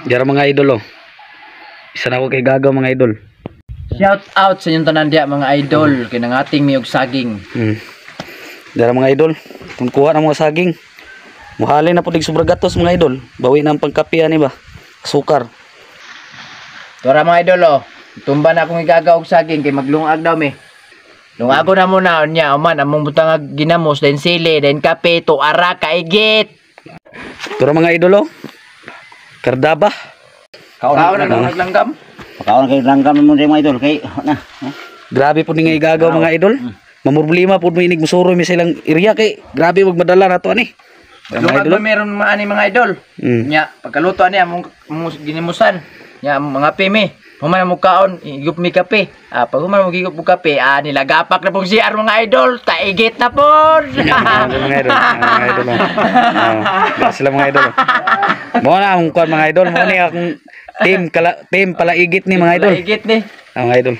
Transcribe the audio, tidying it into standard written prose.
Diyara mga idol oh. Isa na ako kay Gagaw mga idol. Shout out sa inyong tanan diya mga idol kay nang ating miyog saging. Diyara mga idol, kung kuha ng mga saging, muhalin na po dig sobra gatos mga idol. Bawi na ang pangkape ani ba? Sukar. Tora mga idol oh. Tumba na akong igagaw og saging kay maglungag daw mi. Lungago na muna nya man among butang ginamos den sili den kape to ara kaigit. Tora mga idol oh. Kardaba. Kaon na naglanggam. Pakaon kay langgam mo mga idol kay na. Grabe po ni nga igagaw mga idol. Mamroblema po mo inig musuro mi silang area kay grabe wag madala na to ani. Mga idol meron maani mga idol. Nya pagkaluto ani among ginimusan. Nya mga pimi. Human mo kaon, higup mi kape. Pag human mo higup mo kape, nilagapak na pong CR mga idol. Taigit na po. Mga idol. Mga idol. Sila mga idol. Mo na ang kuan mga idol, mo ni akong team palaigit ni mga idol. Palaigit ni. Mga idol.